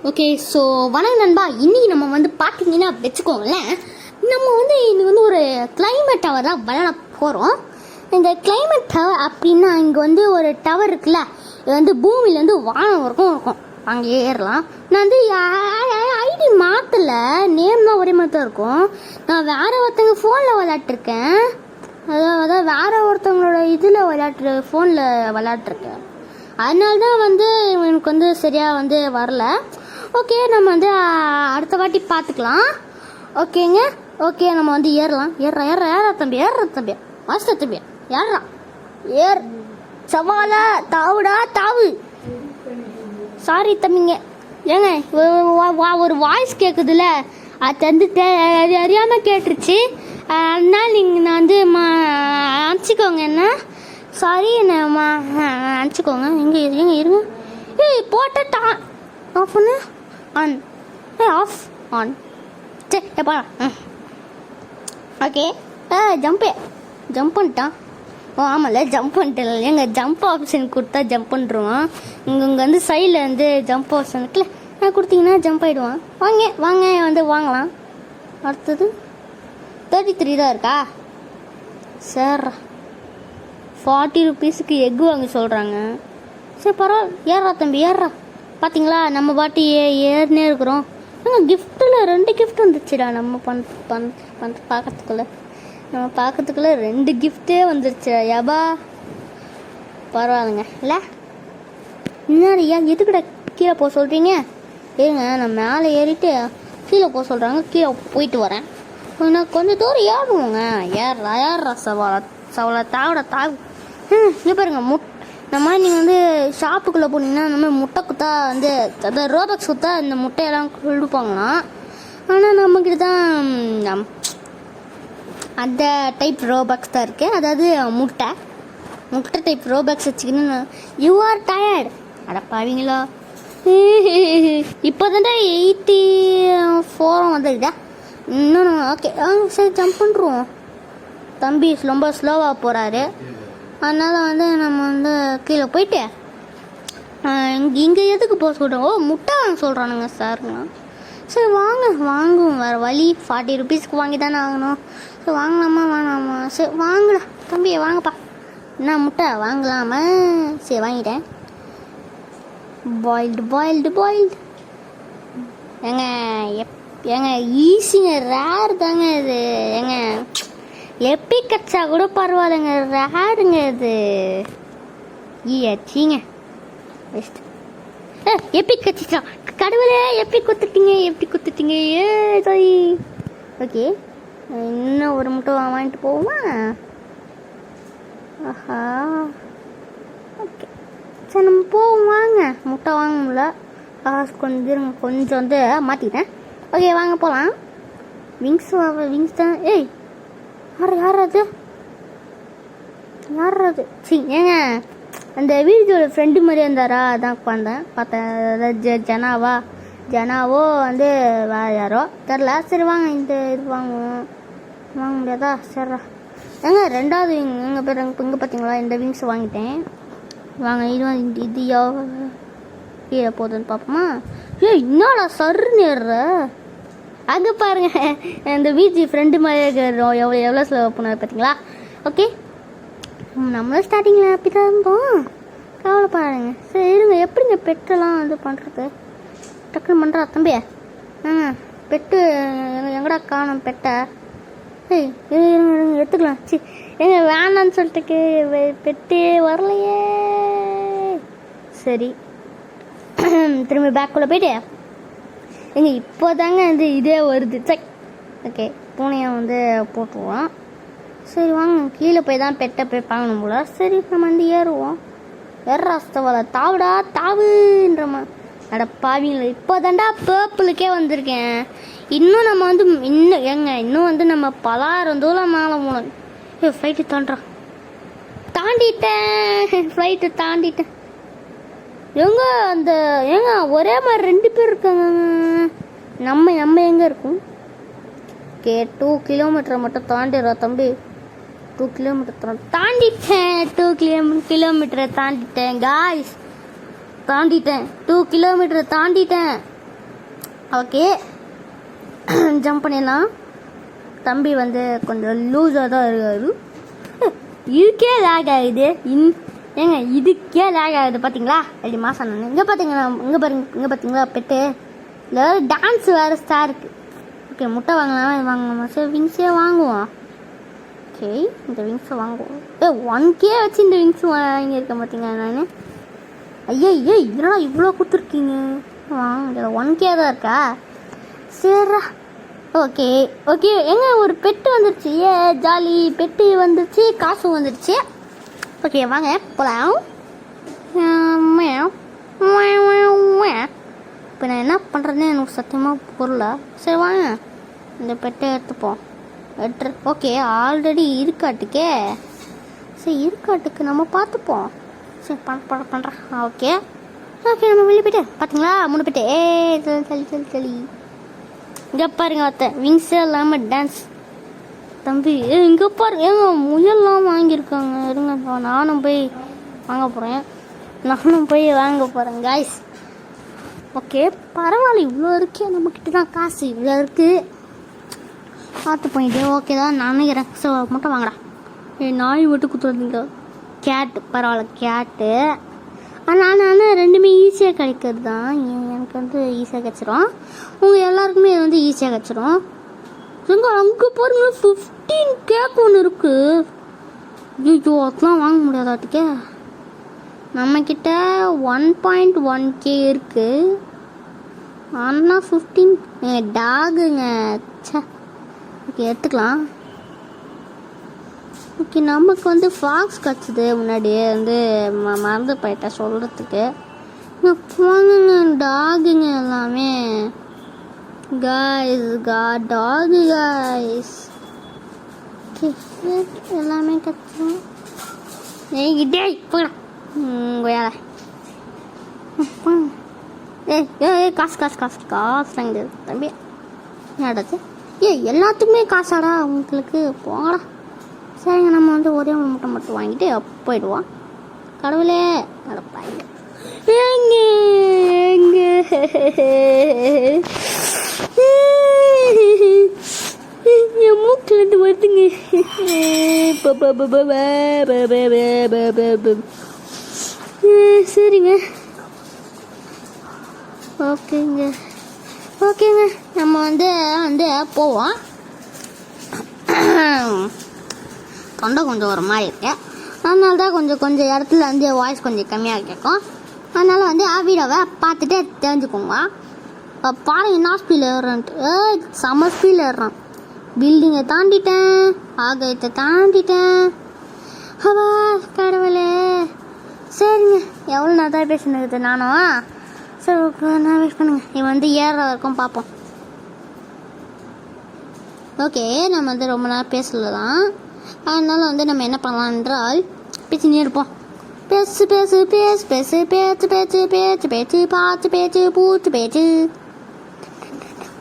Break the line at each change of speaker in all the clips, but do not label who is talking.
Okay, so வணக்கம் நண்பா. இன்றைக்கி நம்ம வந்து பார்த்தீங்கன்னா வச்சுக்கோங்களேன், நம்ம வந்து இது வந்து ஒரு கிளைமேட் டவர் தான் விளையாட போகிறோம். இந்த கிளைமேட் டவர் அப்படின்னா இங்கே வந்து ஒரு டவர் இருக்குல்ல, இது வந்து பூமியிலேருந்து வானம் வரைக்கும் இருக்கும், அங்கே ஏறலாம். நான் வந்து ஐடி மாற்றலை, நேம் தான் ஒரே மாதிரி தான் இருக்கும். நான் வேறு ஒருத்தங்க ஃபோனில் விளையாட்டுருக்கேன், அதாவது வேறு ஒருத்தவங்களோட இதில் ஃபோனில் விளையாட்டுருக்கேன். அதனால தான் வந்து எனக்கு வந்து சரியாக வந்து வரல. ஓகே, நம்ம வந்து அடுத்த வாட்டி பார்த்துக்கலாம். ஓகேங்க, ஓகே, நம்ம வந்து ஏறலாம். ஏற தம்பி, மாஸ்டர் தம்பி, ஏற சவாலா தாவுடா தாவு. சாரி தம்பிங்க. ஏங்க ஒரு வாய்ஸ் கேட்குதுல்ல, அது வந்து அறியாமல் கேட்டுருச்சு. அதனால நீங்கள் நான் வந்து அனுப்பிச்சிக்கோங்க, என்ன சாரி, என்ன அனுப்பிச்சிக்கோங்க. எங்கே இருங்க. ஏய் போட்டா ஆஃப் பண்ணு, ஆன், ஆஃப் ஆன். சரி எப்பா. ஓகே, ஜம்ப் பண்ணிட்டான். ஓ ஆமாம்ல, ஜம்ப் பண்ணிட்டல. எங்கள் ஜம்ப் ஆப்ஷன் கொடுத்தா ஜம்ப் பண்ணுறோம். இங்கே வந்து சைடில் வந்து ஜம்ப் ஆப்ஷன் இருக்குல்ல, கொடுத்தீங்கன்னா ஜம்ப் ஆகிடுவான். வாங்க வந்து வாங்கலாம். அடுத்தது 33 தான் இருக்கா? சார் 40 ருபீஸுக்கு எக்கு வாங்க சொல்கிறாங்க. சரி பரவாயில்ல, ஏறா தம்பி, ஏறா. பார்த்தீங்களா, நம்ம பாட்டி ஏறினே இருக்கிறோம். நாங்கள் கிஃப்ட்டில் 2 கிஃப்ட் வந்துச்சுடா. நம்ம பார்க்கறதுக்குள்ள 2 கிஃப்ட்டே வந்துருச்சு. யபா பரவாயில்லைங்க. இல்லை முன்னாடி எதுக்கிட்ட கீழே போக சொல்கிறீங்க? ஏங்க நான் மேலே ஏறிட்டு கீழே போக சொல்கிறாங்க, கீழே போயிட்டு வரேன். நான் கொஞ்சம் தூரம் ஏறுவோங்க. ஏறா சவாலை தாவு. இங்கே பாருங்க, இந்த மாதிரி நீங்கள் வந்து ஷாப்புக்குள்ளே போனீங்கன்னா இந்த மாதிரி முட்டை குத்தா வந்து அதாவது ரோபக்ஸ் குத்தா இந்த முட்டையெல்லாம் கொடுப்பாங்களாம். ஆனால் நம்மக்கிட்ட தான் அந்த டைப் ரோபக்ஸ் தான் இருக்குது. அதாவது முட்டை டைப் ரோபக்ஸ் வச்சுக்கின்னு யூ ஆர் டயர்ட் அடப்பாவீங்களா. இப்போ தான்டா 84 வந்துடுதா இன்னும். ஓகே, சரி ஜம்ப் பண்ணுறோம். தம்பி ரொம்ப ஸ்லோவாக போகிறாரு, அதனால் வந்து நம்ம வந்து கீழே போயிட்டு இங்கே எதுக்கு போக சொல்கிறோம்? ஓ முட்டை வாங்க சொல்கிறானுங்க சாருங்க. சரி வாங்குவோம், வேறு வழி. 40 ருபீஸ்க்கு வாங்கி தானே ஆகணும். சரி வாங்கலாமா வேணாமா? சரி வாங்கலாம் தம்பி, வாங்கப்பா. என்ன முட்டை வாங்கலாமா? சரி வாங்கிட்டேன். பாயில்டு ஏங்க ஈஸிங்க, ரேர் தாங்க இது. ஏங்க எப்பிக் கச்சா கூட பரவாயில்லைங்க, ரேடுங்க இது. சீங்க பெஸ்ட். எப்பிக் கச்சிச்சா கடவுளே, எப்படி குத்துட்டீங்க ஏ சாரி. ஓகே, இன்னும் ஒரு முட்டை வாங்கிட்டு போவோமா? ஆஹா, ஓகே சரி நம்ம போவோம். வாங்க, முட்டை வாங்கல, காசு கொஞ்சம் வந்து மாற்றிட்டேன். ஓகே வாங்க போகலாம். விங்ஸ் தான். ஏய் யார் அது? சரி ஏங்க, அந்த வீடியோட ஃப்ரெண்டு மாதிரியே இருந்தாரா, அதான் பார்த்தேன். ஜனாவோ வந்து வேறு யாரோ தெரில. சரி வாங்க, இந்த இது வாங்க முடியாதா? சரிடா. ஏங்க 2வது எங்கள் பேர் இங்கே பார்த்தீங்களா, இந்த விங்ஸ் வாங்கிட்டேன். வாங்க, இது கீழே போகுதுன்னு பார்ப்போமா? என்னடா சருன்னு ஏறுற? அங்கே பாருங்க, இந்த வீஜி ஃப்ரெண்டு மாதிரி எவ்வளோ ஸ்லோ பண்ணார் பார்த்தீங்களா? ஓகே, நம்மளும் ஸ்டார்டிங்கில் அப்படி தான் இருந்தோம், கவலைப்படாதுங்க. சரி இருங்க, எப்படிங்க பெட்டெல்லாம் இது பண்ணுறது? டக்குன்னு பண்ணுறா தம்பி. பெட்டு எங்கடா காணும் பெட்டை? ஏய் இருங்க எடுத்துக்கலாம். சி எங்க வேணான்னு சொல்லிட்டு பெட்டே வரலையே. சரி திரும்பி பேக்குள்ளே போயிட்டு எங்க இப்போ தாங்க வந்து இதே வருது. சக் ஓகே, பூனையை வந்து போட்டுருவோம். சரி வாங்க, கீழே போய் தான் பெட்டை போய் பார்க்கணும் போல. சரி நம்ம வந்து ஏறுவோம். ஏறாஸ்தவலை தாவுடா தாவுன்றமா. அட பாவிங்கள, இப்போ தாண்டா பேர்பிளுக்கே வந்திருக்கேன். இன்னும் நம்ம வந்து இன்னும் வந்து நம்ம 10,000 தூரம் மேலே போகணும். ஃப்ளைட்டு தாண்டிட்டேன். ஏங்க ஒரே மாதிரி 2 பேர் இருக்காங்க. நம்ம எங்கே இருக்கும்? ஓகே, 2 கிலோமீட்டர் மட்டும் தாண்டிடுறா தம்பி. 2 கிலோமீட்டர் தாண்டிட்டேன். 2 கிலோமீட்டரை தாண்டிட்டேன் காய்ஸ். 2 கிலோமீட்டர் தாண்டிட்டேன். ஓகே ஜம்ப் பண்ணிடலாம். தம்பி வந்து கொஞ்சம் லூஸாக தான் இருக்காரு. இதுக்கே லேக் ஆகுது. ஏங்க இதுக்கே லேக் ஆகுது பார்த்தீங்களா? அப்படி மாதம் நான் இங்கே பார்த்தீங்கன்னா இங்கே பார்த்தீங்களா பெட்டு இல்லை டான்ஸ் வேறு ஸ்டார் இருக்குது. ஓகே முட்டை வாங்கலாம் வாங்கலாமா? சரி விங்ஸே வாங்குவோம். ஓகே இந்த விங்ஸை வாங்குவோம். 1K வச்சு இந்த விங்ஸ் வாங்கியிருக்கேன் பார்த்தீங்களா நான். ஐயா இதெல்லாம் இவ்வளோ கொடுத்துருக்கீங்க. வாங்க 1K தான் இருக்கா? சரிடா. ஓகே எங்க ஒரு பெட்டு வந்துடுச்சு. ஜாலி பெட்டு வந்துடுச்சு, காசும் வந்துடுச்சு. ஓகே வாங்க போகலாம். இப்போ நான் என்ன பண்ணுறதுன்னு எனக்கு சத்தியமாக புரியல. சரி வாங்க இந்த பெட்டை எடுத்துப்போம். ஓகே ஆல்ரெடி இருக்காட்டுக்கே. சரி இருக்காட்டுக்கு நம்ம பார்த்துப்போம். சரி பண்ணுறேன். ஓகே நம்ம வெளியே போய்ட்டு பார்த்தீங்களா 3 பெட்டு. சளி இங்கே பாருங்க ஒருத்தன் விங்ஸே இல்லாமல் டான்ஸ். தம்பி இங்கே பாருங்க ஏங்க முயல்லாம் வாங்கியிருக்காங்க. இருங்க நானும் போய் வாங்க போகிறேன் காய்ஸ். ஓகே பரவாயில்ல இவ்வளோ இருக்கே நம்மக்கிட்ட தான் காசு இவ்வளோ இருக்குது. பார்த்து போயிட்டு ஓகே தான் நான் நினைக்கிறேன். ஸோ மட்டும் வாங்கடா. நாய் மட்டும் குத்துறதுங்க. கேட்டு பரவாயில்ல கேட்டு. ஆனால் ரெண்டுமே ஈஸியாக கிடைக்கிறது தான். எனக்கு வந்து ஈஸியாக கிடச்சிரும். உங்கள் எல்லாருக்குமே இது வந்து ஈஸியாக கிடச்சிரும். அங்கே பாருங்க 15K ஒன்று இருக்குது. ஐயோ அதெல்லாம் வாங்க முடியாதாட்டுக்கே. நம்மக்கிட்ட 1.1K இருக்குது. ஆனால் 15 டாகுங்க. ஓகே எடுத்துக்கலாம். ஓகே நமக்கு வந்து ஃபாக்ஸ் கிடச்சிது முன்னாடியே வந்து மறந்து போயிட்டேன் சொல்கிறதுக்கு. போங்க டாகுங்க எல்லாமே டாகு காய்ஸ். ஓகே எல்லாமே கிடச்சிடும். டே போடா வேலை. காசு தாங்க தம்பி. என்னடாச்சு எல்லாத்துக்குமே காசாடா உங்களுக்கு? போங்கடா. சரிங்க நம்ம வந்து ஒரே முட்டை மட்டும் வாங்கிட்டு போயிடுவோம். கடவுளே நடப்பாங்க. என் மூக்கிலேருந்து வருதுங்க. சரிங்க ஓகேங்க நம்ம வந்து போவோம். தொண்டை கொஞ்சம் ஒரு மாதிரி இருக்கு. அதனால தான் கொஞ்சம் இடத்துல வந்து வாய்ஸ் கொஞ்சம் கம்மியாக கேட்கும். அதனால் வந்து வீடியோவை பார்த்துட்டு தெரிஞ்சுக்கோங்க. பாருங்க என்ன ஸ்பீடில் ஏறுறான்ட்டு. செம்ம ஸ்பீடில் ஏறுறான். பில்டிங்கை தாண்டிட்டேன், ஆகாயத்தை தாண்டிட்டேன். அவா கடவுளே. சரிங்க எவ்வளோ நான் தான் பேசினுக்குது நானும். சரி நான் வெயிட் பண்ணுங்க. இவன் வந்து ஏறுற வரைக்கும் பார்ப்போம். ஓகே நம்ம வந்து ரொம்ப நேரம் பேசல தான். அதனால வந்து நம்ம என்ன பண்ணலாம் என்றால் பேசினே இருப்போம். பேசு பேசு பேசு பேசு பேச்சு பேச்சு பேச்சு பேச்சு பாச்சு பேச்சு பூச்சு பேச்சு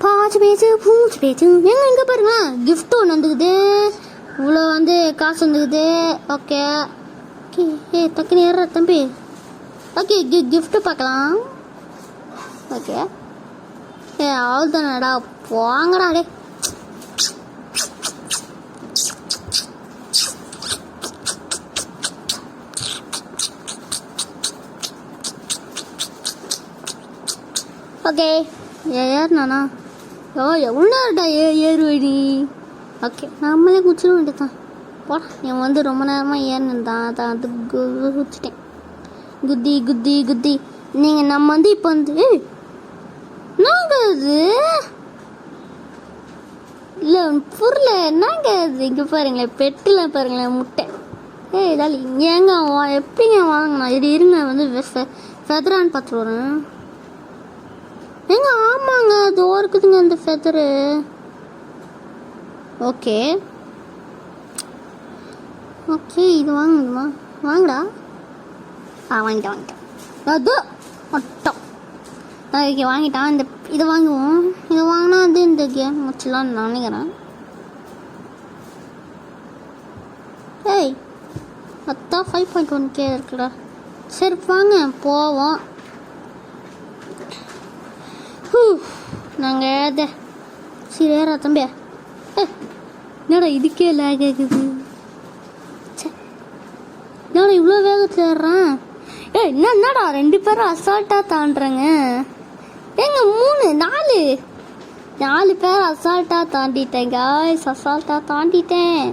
பாச்சு பேச்சு பூச்சு பேச்சு. எங்கே பாருங்க கிஃப்ட் ஒன்று வந்துக்குது. இவ்வளோ வந்து காசு வந்துக்குது. ஓகே டக்குன்னு ஏறுற தம்பி. ஓகே கிஃப்ட்டு பார்க்கலாம். ஓகே அவ்வளோதானடா போங்கடா டே. ஓகே ஏறுனாண்ணா. எவ்வளோ நேரம்டா ஏறுவடி. ஓகே நம்மளே குச்சிட வேண்டியதான். போடா என் வந்து ரொம்ப நேரமாக ஏறினதான் அதான் அது குச்சிட்டேன். குத்தி நீங்கள் நம்ம வந்து இப்போ வந்து நாங்கள் அது இல்லை புரியல என்னங்க அது. இங்கே பாருங்களேன் பெட்டில் பாருங்களேன் முட்டை. இதால் ஏங்க எப்படிங்க வாங்கண்ணா இது இருங்க வந்து ஃபெதரான்னு பார்த்துட்டு வரேன். ஏங்க ஆமாங்க அது இருக்குதுங்க அந்த ஃபெதரு. ஓகே இது வாங்குமா வாங்கடா. வாங்கிட்டேன் அது மட்டும். ஓகே வாங்கிட்டான். இந்த இதை வாங்குவோம். இதை வாங்கினா அது இந்த கேம் முடிச்சலான்னு நான் நினைக்கிறேன். அதான் 5.1K இருக்குடா. சரி வாங்க போவோம். நாங்கள் சரி ஏறா தம்பியா என்னடா இதுக்கே லேக் ஆகுது. என்னடா இவ்வளோ வேகத்தில் ஏறுறான். என்னடா 2 பேரும் அசால்ட்டாக தாண்டுறாங்க. ஏங்க 3 4 பேர் அசால்ட்டாக தாண்டிட்டேன் காய்ஸ். அசால்ட்டாக தாண்டிட்டேன்.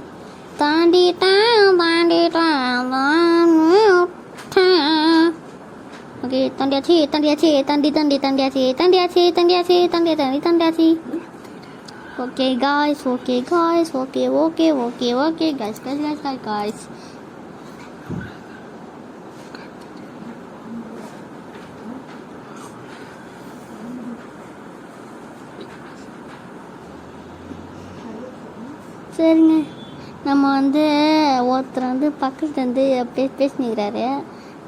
ஓகே தாண்டியாச்சு. Okay guys okay guys. சரிங்க, நம்ம வந்து ஒருத்தர் பக்கத்துலேருந்து அப்படியே பேசினிக்கிறாரு.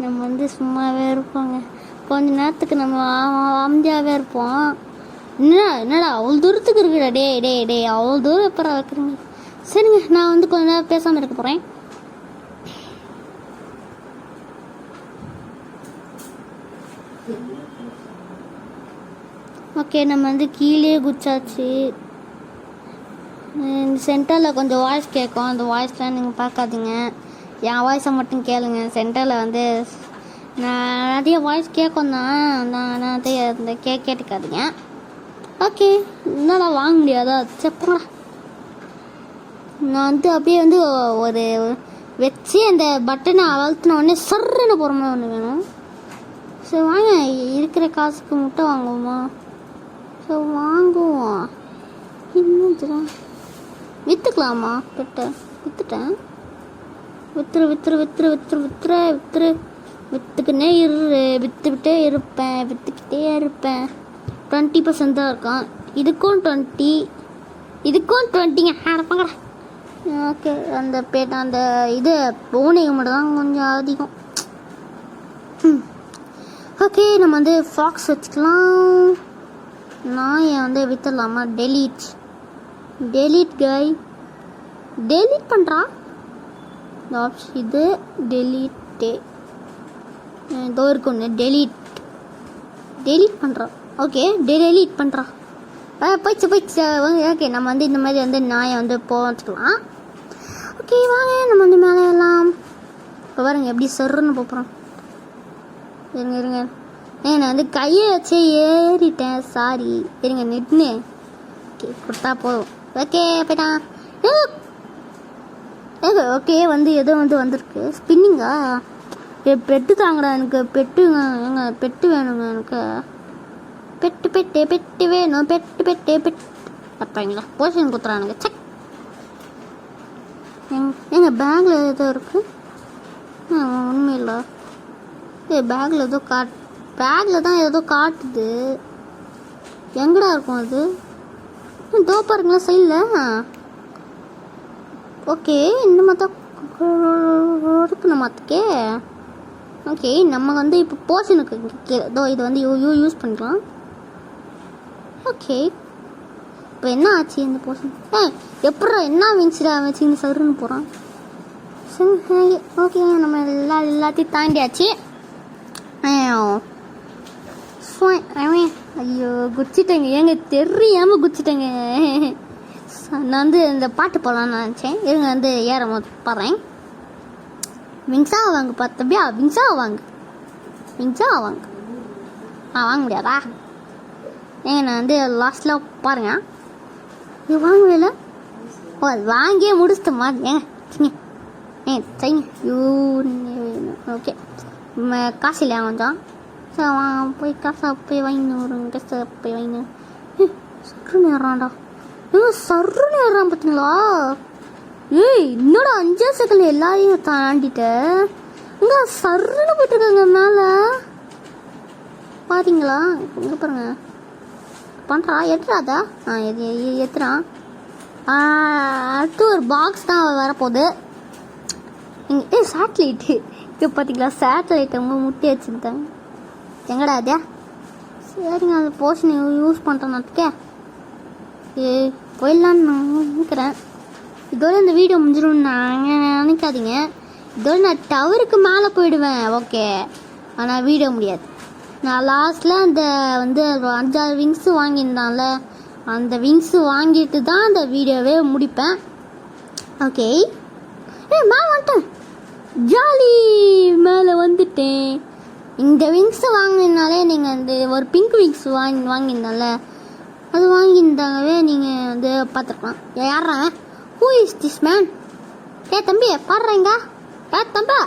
நம்ம சும்மாவே இருப்போங்க. கொஞ்ச நேரத்துக்கு நம்ம அமைதியாகவே இருப்போம். என்னடா அவ்வளோ தூரத்துக்கு இருக்குடா. டே அவ்வளோ தூரம் எப்போ வைக்கிறீங்க. சரிங்க, நான் கொஞ்ச நேரம் பேசாமல் இருக்க போகிறேன். ஓகே, நம்ம கீழே குச்சாச்சு. சென்டரில் கொஞ்சம் வாய்ஸ் கேட்கும். அந்த வாய்ஸ்லாம் நீங்கள் பார்க்காதீங்க. என் வாய்ஸை மட்டும் கேளுங்க. சென்டரில் நான் நிறைய வாய்ஸ் கேட்கும் தான். நான் அதை கேட்டுக்காதீங்க. ஓகே, என்னால் வாங்க முடியாதா? செப்பங்களா, நான் அப்படியே ஒரு வச்சு அந்த பட்டனை அழுத்தின உடனே சர்ன்னு போகிற மாதிரி ஒன்று வேணும். சரி வாங்க, இருக்கிற காசுக்கு முட்டை வாங்குவோமா? சரி வாங்குவோம். இன்னும் விற்றுக்கலாமா? விற்றுட்டேன். விற்றுக்கிட்டே விற்றுக்கிட்டே இருப்பேன். 20% தான் இருக்கான். இதுக்கும் 20, இதுக்கும் 20ங்க. அடப்பாங்க. ஓகே, அந்த இது பூனைக்கு மட்டும் தான் கொஞ்சம் அதிகம். ஓகே, நம்ம ஃபாக்ஸ் வச்சுக்கலாம். நாயை விற்றுலாமா? டெலீட் கை டெலீட் பண்ணுறா. இது டெலீட்டே இதோ இருக்கு ஒன்று. டெலீட் பண்ணுறா. ஓகே, டெலீட் பண்ணுறா. போயிடுச்சு. ஓகே, நம்ம இந்த மாதிரி நாயை போச்சுக்கலாம். ஓகே வாங்க, நம்ம மேலே எல்லாம் இப்போ பாருங்க எப்படி சருன்னு போகிறோம். இருங்க நான் கையை வச்சே ஏறிட்டேன். சாரி, இருங்க நிட்டுன்னு. ஓகே, கொடுத்தா போதும். ஓகே போயிட்டான். ஓகே ஏதோ வந்திருக்கு. ஸ்பின்னிங்கா? பெட்டு தாங்கடா எனக்கு. பெட்டுங்க. பெட்டு வேணுங்க எனக்கு. பெட்டு வேணும். பெட்டு அப்பாங்களா போஷன் கொடுத்துறானுங்க. செக். எங்கள் பேக்கில் ஏதோ இருக்குது. ஒன்றுமே இல்லை. பேக்கில் ஏதோ பேக்கில் தான் ஏதோ காட்டுது. எங்கடா இருக்கும் அது? தோ பாருங்களா சைடில். ஓகே, இந்த மாதிரி இருக்கு நம்மத்துக்கே. ஓகே, நம்ம இப்போ போர்ஷனுக்கு இதோ இது யூஸ் பண்ணிக்கலாம். ஓகே, இப்போ என்ன ஆச்சு இந்த போர்ஷன்? எப்படா என்ன வச்சு சருன்னு போகிறான். சரி ஓகே, நம்ம எல்லாத்தையும் தாண்டியாச்சு. ஐயோ குச்சிட்டேங்க. ஏங்க தெரியாமல் குச்சிட்டேங்க. நான் இந்த பாட்டு போகலான்னு நினச்சேன். இருங்க ஏற பாடுறேன். விங்ஸாக வாங்க பார்த்தபியா. விங்ஸாக வாங்க. வாங்க முடியாதா? ஏங்க நான் லாஸ்ட்டில் பாருங்க. இது வாங்கவே. ஓ, அது வாங்கியே முடிச்சிட்டோமா? சரிங்க. ஓகே, காசு இல்லையா கொஞ்சம்? சரி போய் காசை போய் வாங்கினு ட்ரெஸ்ஸை போய் வாங்கினு. சருன்னு ஏறான்டா. சருன்னு ஏறான் பார்த்தீங்களா? என்னோட 5 செகண்ட் எல்லாரையும் தாண்டிட்ட. சருன்னு போயிட்டு இருக்காங்க மேலே. பார்த்தீங்களா? இங்கே பாருங்க பண்ணுறா. எத்துறாதா? எத்துறான். அடுத்து ஒரு பாக்ஸ் தான் வரப்போகுது. இங்கே சேட்டலைட்டு. இப்போ பார்த்தீங்களா? சேட்டலைட்டை முட்டி வச்சுக்கிட்டாங்க. எங்கடா அதே? சரிங்க, அந்த போர்ஷன் யூஸ் பண்ணுறேன்னாத்துக்கே போயிடலான்னு நான் நினைக்கிறேன். இதோட இந்த வீடியோ முடிஞ்சிடும்னு நாங்கள் நினைக்காதீங்க. இதோட நான் டவருக்கு மேலே போயிடுவேன். ஓகே, ஆனால் வீடியோ முடியாது. நான் லாஸ்ட்டில் அந்த வந்து 5-6 விங்ஸு வாங்கியிருந்தான்ல, அந்த விங்ஸு வாங்கிட்டு தான் அந்த வீடியோவே முடிப்பேன். ஓகே, மேலே வந்துட்டேன், ஜாலி மேலே வந்துட்டேன். இந்த விங்ஸு வாங்கினாலே நீங்கள் அந்த ஒரு பிங்க் விங்ஸ் வாங்கியிருந்தால, அது வாங்கியிருந்தாங்கவே நீங்கள் வந்து பார்த்துருக்கலாம். யாரா ஹூ இஸ் திஸ் மேன்? தம்பி பாடுறீங்க, தம்பா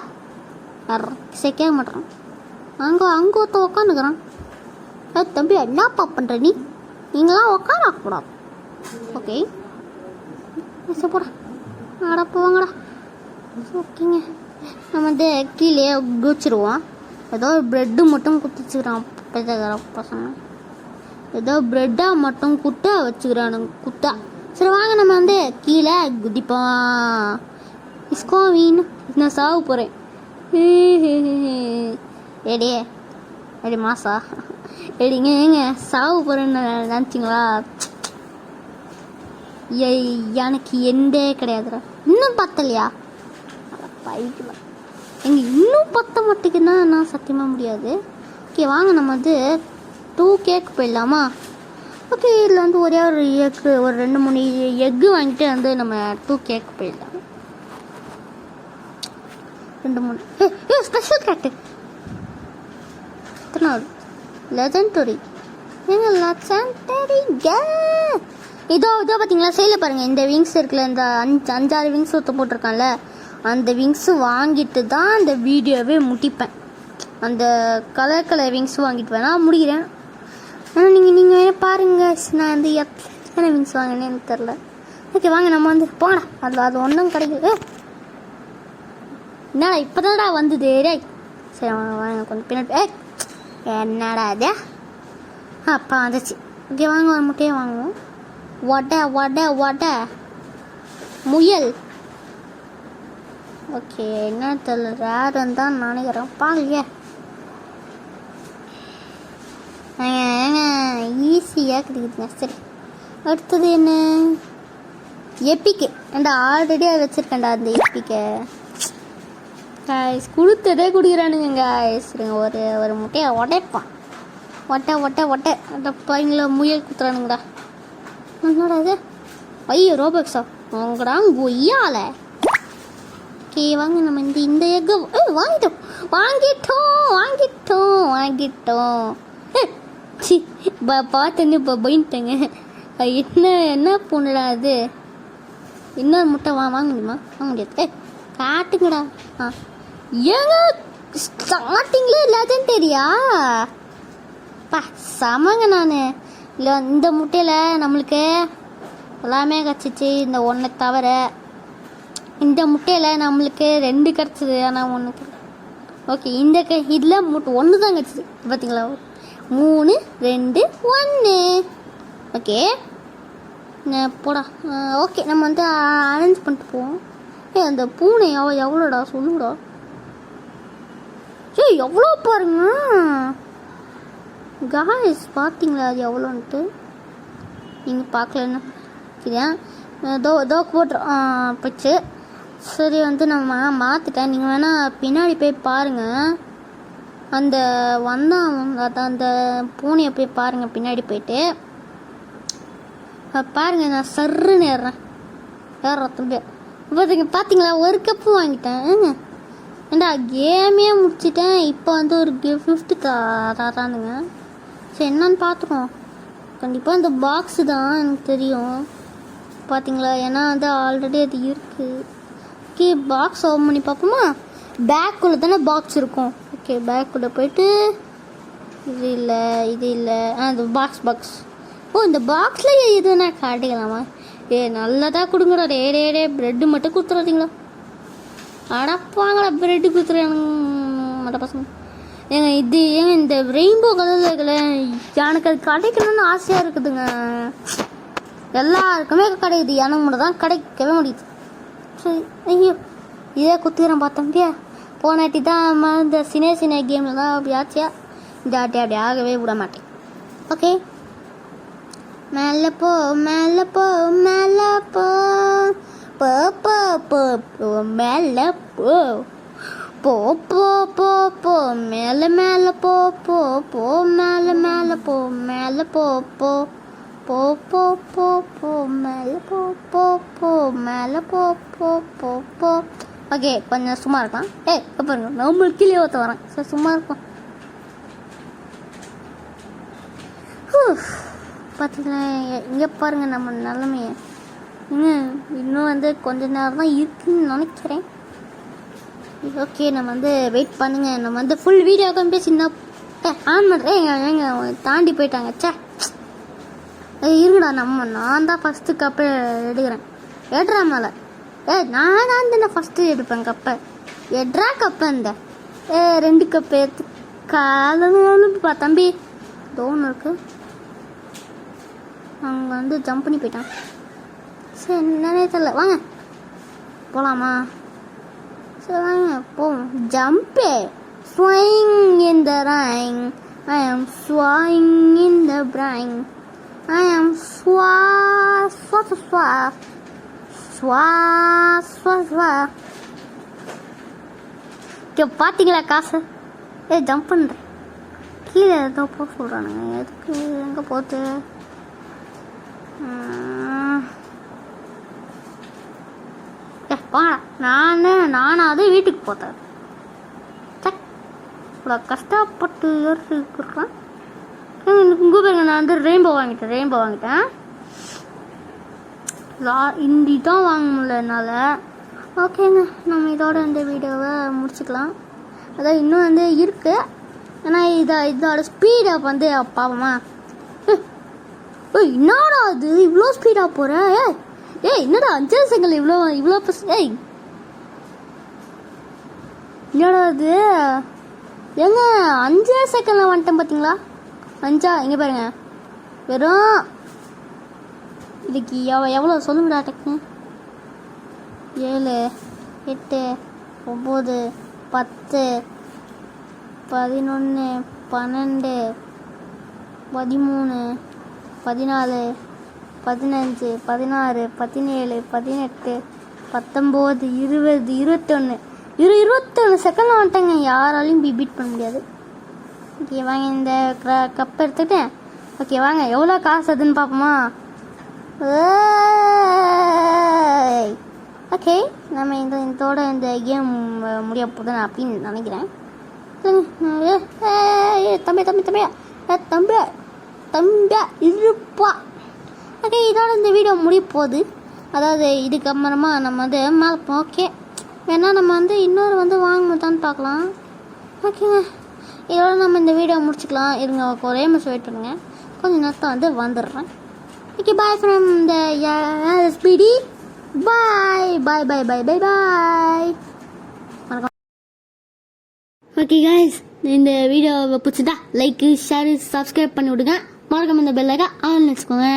யார் கேட்க மாட்டேறான். அங்கே ஒருத்த உக்காந்துக்கிறான். தம்பி என்னப்பா பண்ணுற நீங்களாம் உக்காரக்கூடாது. ஓகே போடா, ஆடா போவாங்கடா. ஓகேங்க, நம்ம வந்து கீழே குதிச்சிருவோம். ஏதோ ப்ரெட்டு மட்டும் குத்திச்சுக்கிறான் பசங்க, ஏதோ ப்ரெட்டாக மட்டும் குட்ட வச்சுக்கிறானுங்க குத்தா. சரி வாங்க நம்ம வந்து கீழே குதிப்போம். இஸ்கோ வீண் நான் சாவு போகிறேன். எடி மாசா எடிங்க ஏங்க சாவு போகிறேன்னு நினச்சிங்களா? எனக்கு எந்தே கிடையாதுடா. இன்னும் பத்தலையா? பைக்கில் எங்க இன்னும் பத்த மாட்டேங்குன்னா நான் சத்தியமாக முடியாது. ஓகே வாங்க நம்ம வந்து 2 கேக் போயிடலாமா? ஓகே, இதில் வந்து ஒரே ஒரு எக்கு, ஒரு 2-3 எக்கு வாங்கிட்டு வந்து நம்ம 2 கேக் போயிடலாம். 2-3 ஸ்பெஷல் கேட்டு லெஜெண்டரி ஏங்க லெஜெண்டரி இதோ பார்த்தீங்களா சைடில் பாருங்கள். இந்த விங்ஸ் இருக்குல்ல, இந்த 5-6 விங்ஸ் ஒருத்த போட்டிருக்கான்ல, அந்த விங்ஸு வாங்கிட்டு தான் அந்த வீடியோவே முடிப்பேன். அந்த கலர் விங்ஸ் வாங்கிட்டு வேணால் முடிக்கிறேன். ஆனால் நீங்கள் வேணால் பாருங்கள், நான் வந்து எத்தனை விங்ஸ் வாங்கினேன்னு எனக்கு தெரில. ஓகே வாங்க நம்ம வந்து போங்கடா, அது ஒன்றும் கிடைக்குது. என்னடா இப்போ தான்டா வந்தது ரே. சரி வாங்க கொஞ்சம் பின்னாடி. என்னடா அது? அப்பா வந்துச்சு. ஓகே வாங்க ஒரு முட்டையை வாங்குவோம். வடை முயல். ஓகே என்ன தெரியல, ரேருன்னு தான் நினைக்கிறேன். பாருங்க ஏங்க ஈஸியாக கிடைக்குதுங்க. சரி அடுத்தது என்ன? எப்பிக்கு. ஏண்டா ஆல்ரெடி அதை வச்சுருக்கேன்டா அந்த எப்பிக்கை. காய்ஸ் கொடுத்ததே குடிக்கிறானுங்க காய்ஸ். ஒரு முட்டையை உடைப்பான். ஒட்டை பையங்கள முயல் குத்துறானுங்கடா. என்னடா இது? ஐயோ ரோபக்ஸா உங்கடா கொய்யால. ஓகே வாங்க நம்ம இந்த எக்கு வாங்கிட்டோம். சி பார்த்துன்னு இப்போ போயிட்டேங்க. என்ன பொண்ணுடா அது? இன்னொரு முட்டை வாங்க முடியுமா? வாங்க முடியாது. காட்டுங்கடா. ஏங்க ஸ்டார்டிங்ல எல்லாத்தையும் தெரியா சமங்க. நான் இல்லை இந்த முட்டையில் நம்மளுக்கு எல்லாமே கிடச்சிச்சு, இந்த ஒன்றை தவிர. இந்த முட்டையில் நம்மளுக்கு 2 கிடச்சிது, ஆனால் 1. ஓகே இந்த இதில் ஒன்று தான் கிடச்சிது பார்த்தீங்களா? 3 2 1. ஓகே போடா. ஓகே நம்ம வந்து அரேஞ்ச் பண்ணிட்டு போவோம். அந்த பூனை எவ்வளோடா சொல்லுடா? எவ்வளோ பாருங்க காய்ஸ், பார்த்தீங்களா அது எவ்வளோன்ட்டு? நீங்கள் பார்க்கலன்னு போட்டுரும் போச்சு. சரி வந்து நம்ம மாற்றிட்டேன். நீங்கள் வேணால் பின்னாடி போய் பாருங்கள். அந்த அந்த பூனையை போய் பாருங்கள் பின்னாடி போயிட்டு பாருங்கள். நான் சர்ன்னு ஏறுறேன். பார்த்தீங்களா ஒரு கப்பு வாங்கிட்டேன். ஏண்டா கேமே முடிச்சிட்டேன். இப்போ வந்து ஒரு கிஃப்ட் தரானுங்க. சரி என்னன்னு பார்த்துருவோம். கண்டிப்பாக இந்த பாக்ஸு தான் எனக்கு தெரியும். பார்த்தீங்களா? ஏன்னா வந்து ஆல்ரெடி அது இருக்குது. ஓகே பாக்ஸ் ஓப்பன் பண்ணி பார்ப்போமா? பேக்குள்ளே தானே பாக்ஸ் இருக்கும். ஓகே பேக்குள்ளே போயிட்டு இது இல்லை அந்த பாக்ஸ். இந்த பாக்ஸில் எதுனா காட்டிக்கலாமா? நல்லதாக கொடுங்கடா. டே ப்ரெட்டு மட்டும் கொடுத்துறாதீங்களா? அடப்பாங்களா ப்ரெட்டு கொடுத்துறானுங்க மற்ற பசங்க. ஏங்க இந்த ரெயின்போ கலரில் இருக்கல, எனக்கு அது கிடைக்கணும்னு ஆசையாக இருக்குதுங்க. எல்லாருக்குமே கிடைக்குது, எனக்கு மட்டும் தான் கிடைக்கவே முடியுது. சரி ஐயோ இதே குத்துக்கிறேன் பார்த்தம்பியா. போனாட்டி தான் இந்த சின்ன கேமில் தான் அப்படி ஆச்சியா. இந்த அப்படி ஆகவே விட மாட்டேன். ஓகே மேலே போ மேலே போ போ போ போ போ மேலே மேலே போ போ போ மேலே மேலே போ மேலே போ போ போ போ போ போ மேலே போ போ போ மேலே போ போ போ போ. ஓகே, கொஞ்சம் சும்மா இருக்கலாம். பாருங்க நம்மளுக்கு கீழே ஒருத்த வரேன். சரி சும்மா இருப்போம். பார்த்தீங்களா, இங்கே பாருங்க நம்ம நிலமைய. இன்னும் வந்து கொஞ்ச நேரம் தான் இருக்குன்னு நினைக்கிறேன். ஓகே, நம்ம வந்து வெயிட் பண்ணுங்க. நம்ம வந்து ஃபுல் வீடியோவுக்கு பேசினா ஆன் பண்ணுறேன். எங்க தாண்டி போயிட்டாங்க. சே இருங்கடா, நான் தான் ஃபஸ்ட்டு கப்பை எடுக்கிறேன். எடுறா மேலே. நான் தானே ஃபஸ்ட்டு எடுப்பேன் கப்பை. எட்ரா கப்பை இந்த 2 கப்பு எடுத்து காலப்பா தம்பி. தோணு இருக்கு, அவங்க வந்து ஜம்ப் பண்ணி போயிட்டான். சரி என்னன்னே தெரியல, வாங்க போகலாமா? சரி வாங்க போவோம். ஜம்பே ஸ்வைங் இன் த ரைங், ஐ ஆம் ஸ்வாயிங் இன் த பிரைங், ஐ ஆம் ஸ்வா ஸ்வா ஸ்வா ஸ்வா ஸ்வா ஸ்வா. பார்த்தீங்களா காசு? ஜம்ப் பண்ணுறேன். கீழே ஏதோ போக சொல்கிறானுங்க. எதுக்கு எங்கே போகுது? நானாவது வீட்டுக்கு போத்தேன். இவ்வளோ கஷ்டப்பட்டு ஏறிக்கிறேன். இங்கே பாருங்க, நான் வந்து ரெயின்போ வாங்கிட்டேன். இந்தி தான் வாங்க முடியல என்னால். ஓகேங்க, நம்ம இதோட இந்த வீடியோவை முடிச்சுக்கலாம். அதான் இன்னும் வந்து இருக்குது. ஏன்னா இதோட ஸ்பீடை வந்து பார்ப்போமா? என்னடா அது இவ்வளோ ஸ்பீடாக போகிற? என்னடா 5 செகண்ட் இவ்வளோ என்னடா அது? ஏங்க 5 செகண்டில் வந்துட்டேன் பார்த்தீங்களா? 5 இங்கே பாருங்க. வெறும் இதுக்கு எவ்வளோ சொல்லுங்கடா டக்குன்னு. 7 8 9 10 11 12 13 14 15 16 17 18 19 20 21 செகண்டில் வந்துட்டேங்க. யாராலையும் பீட் பண்ண முடியாது. ஓகே வாங்க, இந்த கப் எடுத்துக்கிட்டேன். ஓகே வாங்க, எவ்வளோ காசு அதுன்னு பார்ப்போமா? ஓகே, நம்ம இதோட இந்த கேம் முடிய போதுன்னு அப்படின்னு நினைக்கிறேன். தம்பியா இருப்பா. ஓகே, இதோட இந்த வீடியோ முடிய போகுது. அதாவது இதுக்கப்புறமா நம்ம வந்து மேலே. ஓகே, வேணா நம்ம வந்து இன்னொரு வந்து வாங்கணுதான்னு பார்க்கலாம். ஓகேங்க, இதோட நம்ம இந்த வீடியோ முடிச்சுக்கலாம். இருங்க, ஒரே நிமிஷம் வெயிட் பண்ணுங்க. கொஞ்சம் நேரத்தில் வந்து வந்துடுறேன். Okay, bye from the Speedy. Bye bye bye bye bye bye. வணக்கம். ஓகே கைஸ், இந்த வீடியோவை பிடிச்சிட்டா லைக் ஷேர் சப்ஸ்கிரைப் பண்ணி விடுங்க. மறக்காம இந்த பெல் ஐக்கானை ஆன் வச்சுக்கோங்க.